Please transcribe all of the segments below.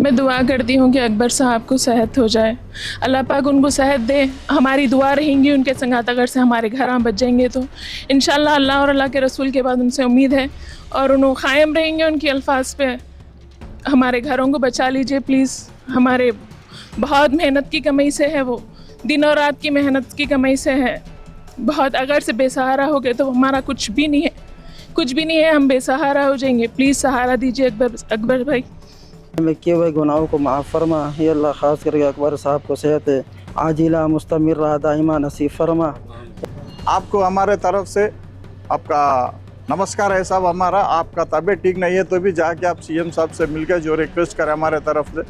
मैं दुआ करती हूँ कि अकबर साहब को सेहत हो जाए, अल्लाह पाक उनको सेहत दे। हमारी दुआ रहेंगी उनके संगात अगर से हमारे घर बच जाएंगे तो इंशाल्लाह अल्लाह और अल्लाह के रसूल के बाद उनसे उम्मीद है और उन्होंने क़ायम रहेंगे उनकी अल्फाज पे। हमारे घरों को बचा लीजिए प्लीज़। हमारे बहुत मेहनत की कमाई से है, वो दिन और रात की मेहनत की कमाई से है। बहुत अगर से बेसहारा हो गए तो हमारा कुछ भी नहीं है, कुछ भी नहीं है, हम बेसहारा हो जाएंगे। प्लीज़ सहारा दीजिए अकबर भाई। में किए हुए गुनाहों को माफ़ फरमा। ये अल्लाह ख़ास करके अकबर साहब को सेहत आजिला मुस्तमिर्रा दाइमा नसीब फरमा। आपको हमारे तरफ से आपका नमस्कार है साहब। हमारा आपका तबीयत ठीक नहीं है तो भी जाके आप सीएम साहब से मिलकर जो रिक्वेस्ट करें हमारे तरफ से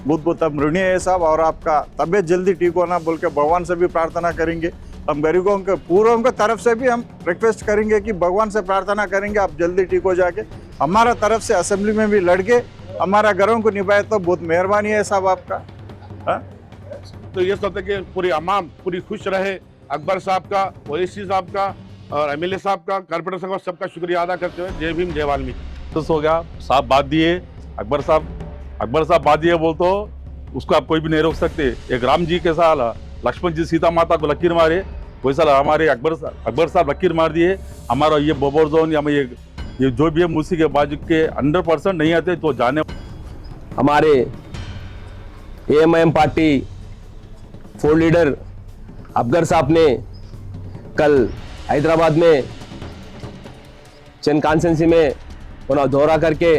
बहुत बहुत हम ऋणी है साहब। और आपका तबीयत जल्दी ठीक होना बोल के भगवान से भी प्रार्थना करेंगे। हम गरीबों के पूर्वों की तरफ से भी हम रिक्वेस्ट करेंगे कि भगवान से प्रार्थना करेंगे आप जल्दी ठीक हो जाके हमारा तरफ से असेंबली में भी लड़ के हमारा घरों को निभाए तो बहुत मेहरबानी है साहब आपका। तो ये सोचते कि पूरी अवाम पूरी खुश रहे। अकबर साहब का, ओवैसी साहब का और एमएलए साहब का, कारपोरेटर साहब का सबका शुक्रिया अदा करते हुए जय भीम जय वाल्मीकि। तो हो गया साहब बात दिए, अकबर साहब बात दिए बोल तो उसको आप कोई भी नहीं रोक सकते। एक राम जी के साथ लक्ष्मण जी सीता माता को लकीर मारे वैसा हमारे अकबर साहब लकीर मार दिए। हमारा ये बोबर जोन या ये जो भी है मूसी के बाजू के 100% नहीं आते तो जाने। हमारे AIMIM party four leader Akbar साहब ने कल हैदराबाद में चंद कॉन्स्टिट्यूंसी में उन्होंने दौरा करके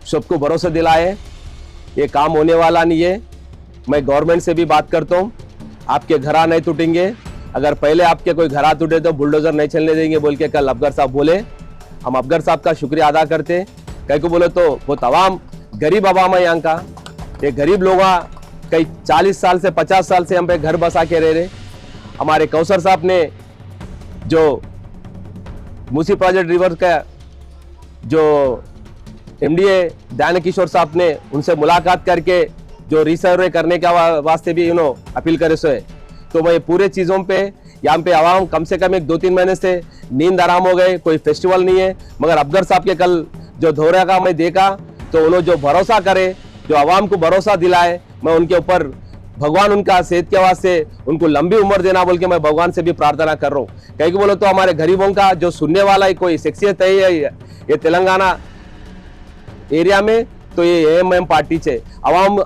सबको भरोसा दिलाए ये काम होने वाला नहीं है। मैं गवर्नमेंट से भी बात करता हूँ, आपके घरा नहीं टूटेंगे। अगर पहले आपके कोई घरा टूटे तो बुलडोजर नहीं चलने देंगे बोल के कल अकबर साहब बोले। हम अकबर साहब का शुक्रिया अदा करते। कहीं को बोले तो वो तमाम गरीब अवाम है यहाँ का, ये गरीब लोग कई 40 साल से 50 साल से हम पे घर बसा के रह रहे। हमारे कौसर साहब ने जो मूसी प्रोजेक्ट रिवर का जो एमडीए दयान किशोर साहब ने उनसे मुलाकात करके जो रिसर्वे करने के वास्ते भी अपील करे सो है। तो मैं पूरे चीज़ों पे यहाँ पे आवाम कम से कम 2-3 महीने से नींद आराम हो गए, कोई फेस्टिवल नहीं है। मगर अकबर साहब के कल जो दौरे का मैं देखा तो उन्होंने जो भरोसा करे, जो आवाम को भरोसा दिलाए, मैं उनके ऊपर भगवान उनका सेहत के वास्ते उनको लंबी उम्र देना बोल के मैं भगवान से भी प्रार्थना कर रहा हूँ। कहीं बोलो तो हमारे गरीबों का जो सुनने वाला ही कोई शख्सियत है ये तेलंगाना एरिया में तो ये एएमआईएम पार्टी से आवाम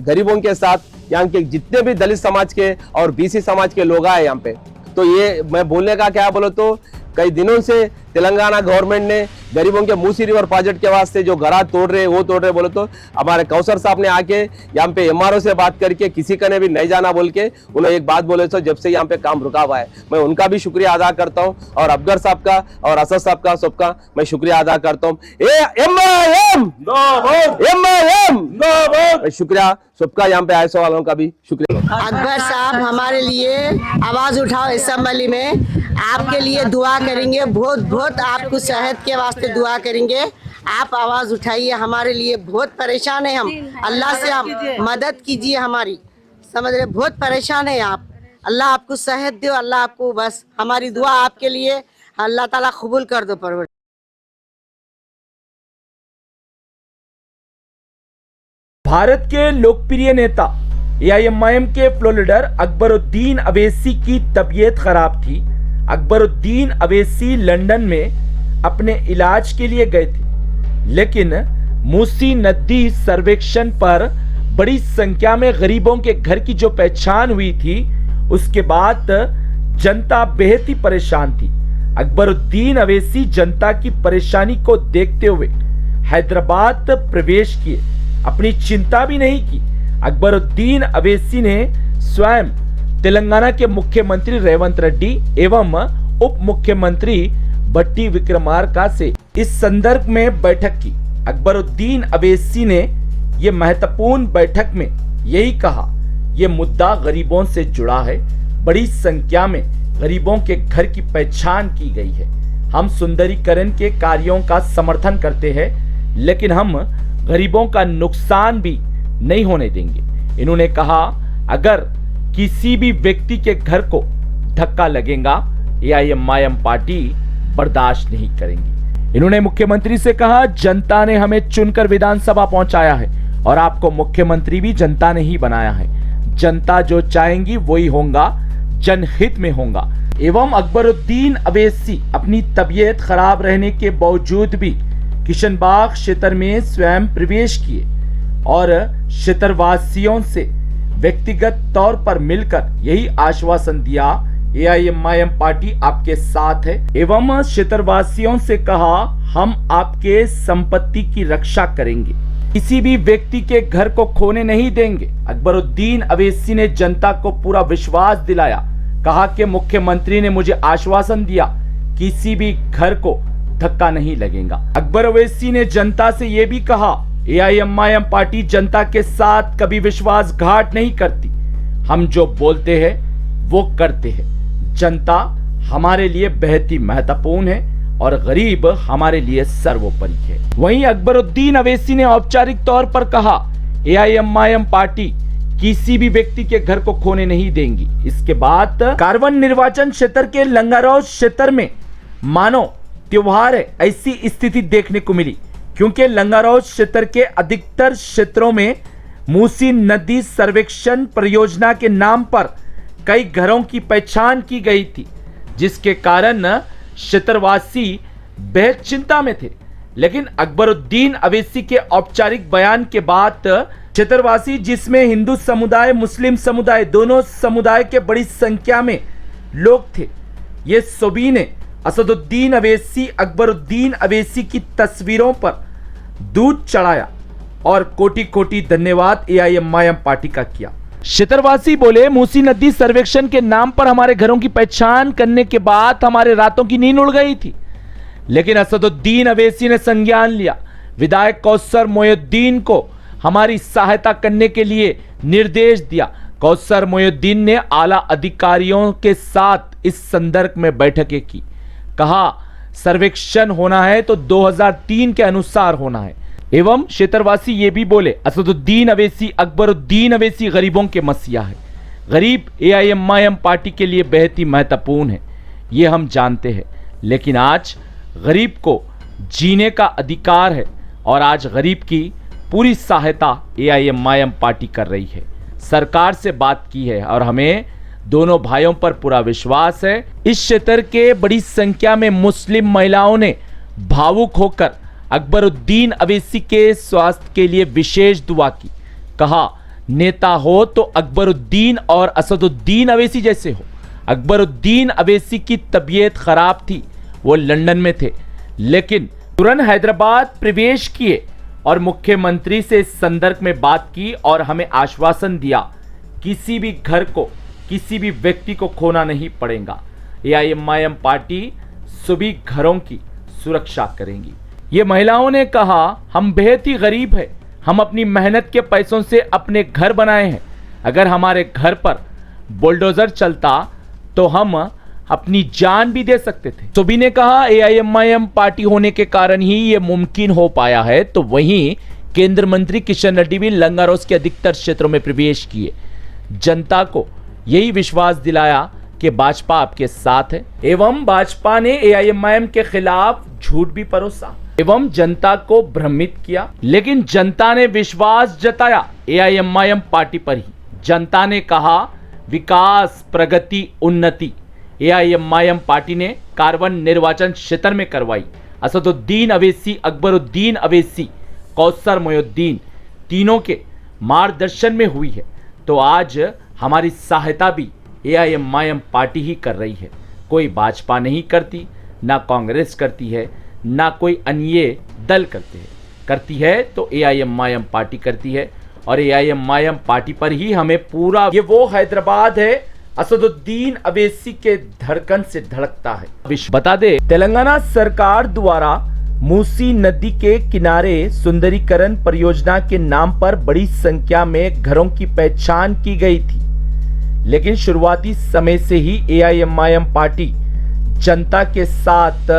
गरीबों के साथ यहाँ के जितने भी दलित समाज के और बीसी समाज के लोग आए यहाँ पे। तो ये मैं बोलने का क्या बोलो तो कई दिनों से तेलंगाना गवर्नमेंट ने गरीबों के मूसी रिवर प्रोजेक्ट के वास्ते जो घरा तोड़ रहे बोले तो हमारे कौसर साहब ने आके यहाँ पे एमआरओ से बात करके किसी का ने भी नहीं जाना बोल के उन्होंने एक बात बोले तो जब से यहाँ पे काम रुका हुआ है। मैं उनका भी शुक्रिया अदा करता हूँ और अकबर साहब का और असद साहब का सबका मैं शुक्रिया अदा करता हूँ। शुक्रिया सबका, यहाँ पे आए सौ वालों का भी शुक्रिया। अकबर साहब हमारे लिए आवाज उठाओ असेंबली में, आपके लिए दुआ करेंगे, बहुत बहुत आपको सेहत के वास्ते दुआ करेंगे। आप आवाज उठाइए, हमारे लिए बहुत परेशान है हम, अल्लाह से आप मदद कीजिए हमारी, समझ रहे, बहुत परेशान है आप। अल्लाह आपको सेहत दे, अल्लाह आपको, बस हमारी दुआ आपके लिए अल्लाह ताला कबूल कर दो। परवर भारत के लोकप्रिय नेता एआईएमआईएम के फ्लोर लीडर अकबरुद्दीन अवैसी की तबीयत खराब थी। अकबरुद्दीन अवैसी लंदन में अपने इलाज के लिए गए थे, लेकिन मूसी नदी सर्वेक्षण पर बड़ी संख्या में गरीबों के घर की जो पहचान हुई थी उसके बाद जनता बेहद ही परेशान थी। अकबरुद्दीन अवैसी जनता की परेशानी को देखते हुए हैदराबाद प्रवेश किए, अपनी चिंता भी नहीं की। अकबरुद्दीन अवैसी ने स्वयं तेलंगाना के मुख्यमंत्री रेवंत रेड्डी एवं उप मुख्यमंत्री भट्टी विक्रमार्का से इस संदर्भ में बैठक की। अकबरुद्दीन अवैसी ने यह महत्वपूर्ण बैठक में यही कहा, यह मुद्दा गरीबों से जुड़ा है, बड़ी संख्या में गरीबों के घर की पहचान की गई है। हम सुंदरीकरण के कार्यों का समर्थन करते हैं, लेकिन हम गरीबों का नुकसान भी नहीं होने देंगे। इन्होंने कहा अगर किसी भी व्यक्ति के घर को धक्का लगेगा एआईएमआईएम पार्टी बर्दाश्त नहीं करेंगी। इन्होंने मुख्यमंत्री से कहा जनता ने हमें चुनकर विधानसभा पहुंचाया है और आपको मुख्यमंत्री भी जनता ने ही बनाया है। जनता जो चाहेंगी वही होगा, जनहित में होगा। एवं अकबरुद्दीन अवैसी अपनी तबीयत खराब रहने के बावजूद भी किशनबाग क्षेत्र में स्वयं प्रवेश किए और क्षेत्रवासियों से व्यक्तिगत तौर पर मिलकर यही आश्वासन दिया, AIMIM पार्टी आपके साथ है। एवं क्षेत्रवासियों से कहा, हम आपके संपत्ति की रक्षा करेंगे, किसी भी व्यक्ति के घर को खोने नहीं देंगे। अकबरुद्दीन अवैसी ने जनता को पूरा विश्वास दिलाया, कहा कि मुख्यमंत्री ने मुझे आश्वासन दिया, किसी भी घर को धक्का नहीं लगेगा। अकबर अवैसी ने जनता से यह भी कहा, AIMIM पार्टी जनता के साथ कभी विश्वासघात नहीं करती, हम जो बोलते हैं वो करते हैं। जनता हमारे लिए बेहद ही महत्वपूर्ण है और गरीब हमारे लिए सर्वोपरि है। वहीं अकबरुद्दीन अवैसी ने औपचारिक तौर पर कहा, AIMIM पार्टी किसी भी व्यक्ति के घर को खोने नहीं देंगी। इसके बाद कारवन निर्वाचन क्षेत्र के लंगारौज क्षेत्र में मानो त्योहार है ऐसी स्थिति देखने को मिली, क्योंकि लंगारौज क्षेत्र के अधिकतर क्षेत्रों में मूसी नदी सर्वेक्षण परियोजना के नाम पर कई घरों की पहचान की गई थी, जिसके कारण क्षेत्रवासी बेहद चिंता में थे। लेकिन अकबरुद्दीन अवैसी के औपचारिक बयान के बाद क्षेत्रवासी, जिसमें हिंदू समुदाय, मुस्लिम समुदाय, दोनों समुदाय के बड़ी संख्या में लोग थे, ये सभी ने असदुद्दीन अवैसी, अकबरुद्दीन अवैसी की तस्वीरों पर दूध चढ़ाया और कोटि कोटि धन्यवाद AIMIM पार्टी का किया। क्षेत्रवासी बोले, मूसी नदी सर्वेक्षण के नाम पर हमारे घरों की पहचान करने के बाद हमारे रातों की नींद उड़ गई थी, लेकिन असदुद्दीन अवैसी ने संज्ञान लिया। विधायक कौसर मोहिउद्दीन को हमारी सहायता करने के लिए निर्देश दिया। कौसर मोहिउद्दीन ने आला अधिकारियों के साथ इस संदर्भ में बैठकें की, कहा सर्वेक्षण होना है तो 2003 के अनुसार होना है। एवं क्षेत्रवासी ये भी बोले, असदुद्दीन अवैसी, अकबरुद्दीन अवैसी गरीबों के मसीहा है। गरीब AIMIM पार्टी के लिए बेहद ही महत्वपूर्ण है, ये हम जानते हैं, लेकिन आज गरीब को जीने का अधिकार है और आज गरीब की पूरी सहायता AIMIM पार्टी कर रही है। सरकार से बात की है और हमें दोनों भाइयों पर पूरा विश्वास है। इस क्षेत्र के बड़ी संख्या में मुस्लिम महिलाओं ने भावुक होकर अकबरुद्दीन अवैसी के स्वास्थ्य के लिए विशेष दुआ की। कहा, नेता हो तो अकबरुद्दीन और असदुद्दीन अवैसी जैसे हो। अकबरुद्दीन अवैसी की तबीयत खराब थी, वो लंदन में थे, लेकिन तुरंत हैदराबाद प्रवेश किए और मुख्यमंत्री से इस संदर्भ में बात की और हमें आश्वासन दिया, किसी भी घर को, किसी भी व्यक्ति को खोना नहीं पड़ेगा। AIMIM पार्टी सभी घरों की सुरक्षा करेंगी। ये महिलाओं ने कहा, हम बेहद ही गरीब है, हम अपनी मेहनत के पैसों से अपने घर बनाए हैं। अगर हमारे घर पर बुलडोजर चलता तो हम अपनी जान भी दे सकते थे। सभी ने कहा, AIMIM पार्टी होने के कारण ही ये मुमकिन हो पाया है। तो वहीं केंद्रीय मंत्री किशन रेड्डी भी लंगारौज के अधिकतर क्षेत्रों में प्रवेश किए, जनता को यही विश्वास दिलाया कि भाजपा आपके साथ है। एवं भाजपा ने AIMIM के खिलाफ झूठ भी परोसा एवं जनता को भ्रमित किया, लेकिन जनता ने विश्वास जताया AIMIM पार्टी पर ही। जनता ने कहा, विकास, प्रगति, उन्नति AIMIM पार्टी ने कारवन निर्वाचन क्षेत्र में करवाई। असदुद्दीन अवैसी, अकबरुद्दीन अवैसी, कौसर मोहिउद्दीन तीनों के मार्गदर्शन में हुई है। तो आज हमारी सहायता भी AIMIM पार्टी ही कर रही है। कोई भाजपा नहीं करती, ना कांग्रेस करती है, ना कोई अन्य दल करती है तो AIMIM पार्टी करती है। और AIMIM पार्टी पर ही हमें पूरा, ये वो हैदराबाद है असदुद्दीन अवैसी के धड़कन से धड़कता है। बता दे, तेलंगाना सरकार द्वारा मूसी नदी के किनारे सुंदरीकरण परियोजना के नाम पर बड़ी संख्या में घरों की पहचान की गई थी, लेकिन शुरुआती समय से ही AIMIM पार्टी जनता के साथ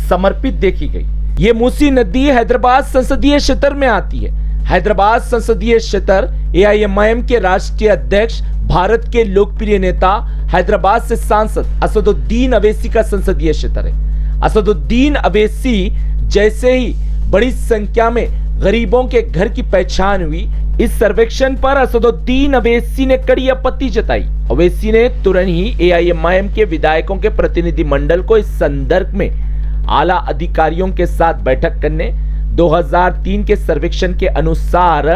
समर्पित देखी गई। ये मूसी नदी हैदराबाद संसदीय क्षेत्र में आती है। हैदराबाद संसदीय क्षेत्र AIMIM के राष्ट्रीय अध्यक्ष, भारत के लोकप्रिय नेता, हैदराबाद से सांसद असदुद्दीन अवैसी का संसदीय क्षेत्र है। असदुद्दीन अवैसी जैसे ही बड़ी संख्या में गरीबों के घर की पहचान हुई। इस सर्वेक्षण पर असदुद्दीन अवैसी ने कड़ी आपत्ति जताई। अवैसी ने तुरंत ही AIMIM के विधायकों के प्रतिनिधि मंडल को इस संदर्भ में आला अधिकारियों के साथ बैठक करने, 2003 के सर्वेक्षण के अनुसार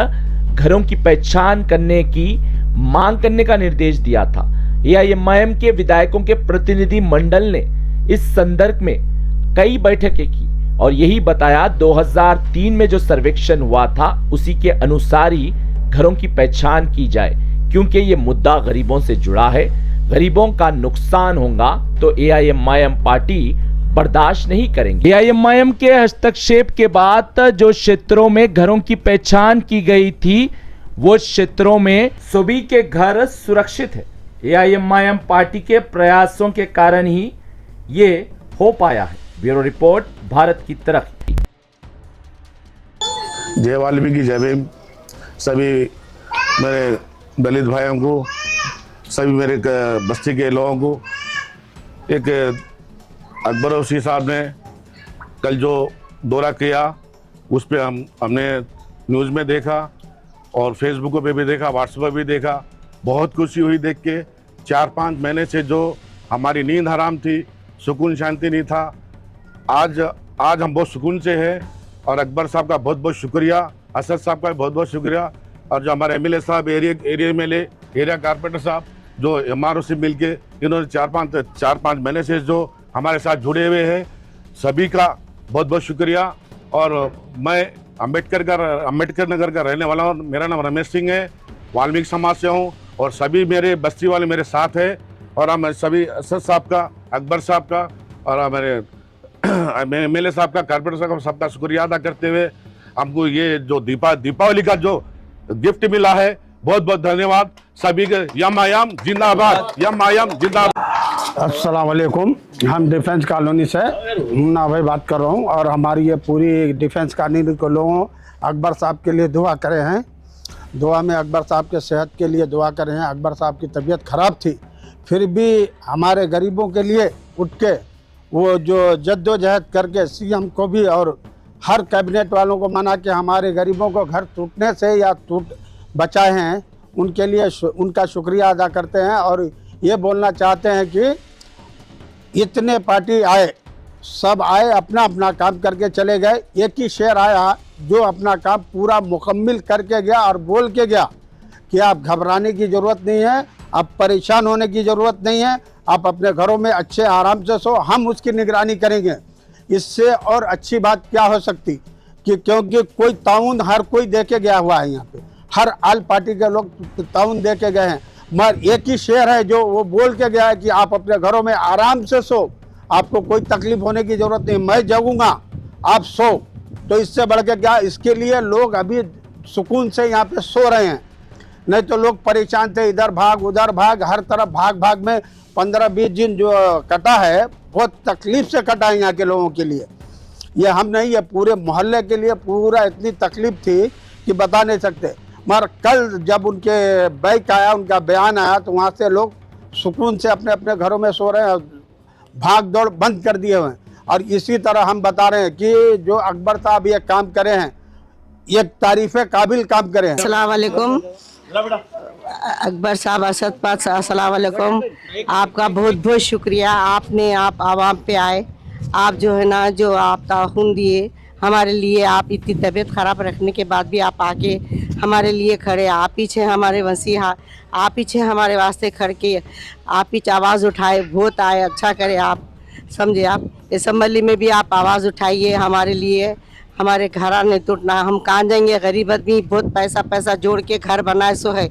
घरों की पहचान करने की मांग करने का निर्देश दिया था। AIMIM के विधायकों के प्रतिनिधि मंडल ने इस संदर्भ में कई बैठकें की और यही बताया 2003 में जो सर्वेक्षण हुआ था उसी के अनुसार ही घरों की पहचान की जाए, क्योंकि ये मुद्दा गरीबों से जुड़ा है। गरीबों का नुकसान होगा तो AIMIM पार्टी बर्दाश्त नहीं करेंगे। AIMIM के हस्तक्षेप के बाद जो क्षेत्रों में घरों की पहचान की गई थी वो क्षेत्रों में सभी के घर सुरक्षित है। AIMIM पार्टी के प्रयासों के कारण ही ये हो पाया है। ब्यूरो रिपोर्ट, भारत की तरक्की। जय वाल्मीकि, जय भीम। सभी मेरे दलित भाइयों को, सभी मेरे बस्ती के लोगों को, एक अकबर ओवैसी साहब ने कल जो दौरा किया उस पे हमने न्यूज़ में देखा और फेसबुक पे भी देखा, व्हाट्सएप पे भी देखा। बहुत खुशी हुई देख के। 4-5 महीने से जो हमारी नींद हराम थी, सुकून शांति नहीं था, आज हम बहुत सुकून से हैं। और अकबर साहब का बहुत बहुत शुक्रिया, असद साहब का बहुत बहुत शुक्रिया, और जो हमारे MLA साहब, एरिया MLA, एरिया कारपोरेटर साहब जो हमारों से मिलके इन्होंने 4-5 महीने से जो हमारे साथ जुड़े हुए हैं, सभी का बहुत बहुत शुक्रिया। और मैं अम्बेडकर नगर का रहने वाला हूँ। मेरा नाम रमेश सिंह है, वाल्मीकि समाज से हूँ और सभी मेरे बस्ती वाले मेरे साथ हैं। और हम सभी असद साहब का, अकबर साहब का और हमारे MLA साहब का, कारपोरेटर साहब का सबका शुक्रिया अदा करते हुए हमको ये जो दीपावली का जो गिफ्ट मिला है, बहुत बहुत धन्यवाद सभी के। यम जिंदाबाद, यम जिंदाबाद। अस्सलाम वालेकुम। हम डिफेंस कॉलोनी से मुन्ना भाई बात कर रहा हूँ और हमारी ये पूरी डिफेंस कॉलोनी के लोगों अकबर साहब के लिए दुआ करे हैं। दुआ में अकबर साहब के सेहत के लिए दुआ करे हैं। अकबर साहब की तबीयत ख़राब थी, फिर भी हमारे गरीबों के लिए उठ के वो जो जद्दोजहद करके CM को भी और हर कैबिनेट वालों को मना के हमारे गरीबों को घर टूटने से या बचाए हैं, उनके लिए उनका शुक्रिया अदा करते हैं। और ये बोलना चाहते हैं कि इतने पार्टी आए, सब आए, अपना अपना काम करके चले गए। एक ही शेर आया जो अपना काम पूरा मुकम्मिल करके गया और बोल के गया कि आप घबराने की ज़रूरत नहीं है, आप परेशान होने की ज़रूरत नहीं है, आप अपने घरों में अच्छे आराम से सो, हम उसकी निगरानी करेंगे। इससे और अच्छी बात क्या हो सकती कि क्योंकि कोई ताउन हर कोई दे के गया हुआ है, यहाँ पे हर आल पार्टी के लोग ताउन दे के गए हैं, मगर एक ही शेर है जो वो बोल के गया है कि आप अपने घरों में आराम से सो, आपको कोई तकलीफ होने की ज़रूरत नहीं, मैं जगूंगा, आप सो। तो इससे बढ़ के क्या, इसके लिए लोग अभी सुकून से यहाँ पे सो रहे हैं। नहीं तो लोग परेशान थे, इधर भाग उधर भाग, हर तरफ भाग में 15-20 दिन जो कटा है बहुत तकलीफ से कटा है यहाँ के लोगों के लिए। ये हम नहीं, ये पूरे मोहल्ले के लिए पूरा इतनी तकलीफ थी कि बता नहीं सकते। मगर कल जब उनके बैक आया, उनका बयान आया, तो वहाँ से लोग सुकून से अपने अपने घरों में सो रहे हैं, भाग दौड़ बंद कर दिए हुए हैं। और इसी तरह हम बता रहे हैं कि जो अकबर साहब ये काम करे हैं, ये तारीफ़े काबिल काम करे हैं। अस्सलाम वालेकुम अकबर साहब, असद पाक, अस्सलाम वालेकुम। आपका बहुत बहुत शुक्रिया, आप आवाम पे आए, आप जो है ना, जो आप ताउन दिए हमारे लिए, आप इतनी तबीयत ख़राब रखने के बाद भी आप आके हमारे लिए खड़े, आप पीछे हमारे वसीहा, आप पीछे हमारे वास्ते खड़ के आप पीछे आवाज़ उठाए, वोट आए, अच्छा करे, आप समझे। आप असम्बली में भी आप आवाज़ उठाइए हमारे लिए, हमारे घर नहीं टूटना, हम कहाँ जाएंगे, गरीब आदमी बहुत पैसा जोड़ के घर बनाए सो है।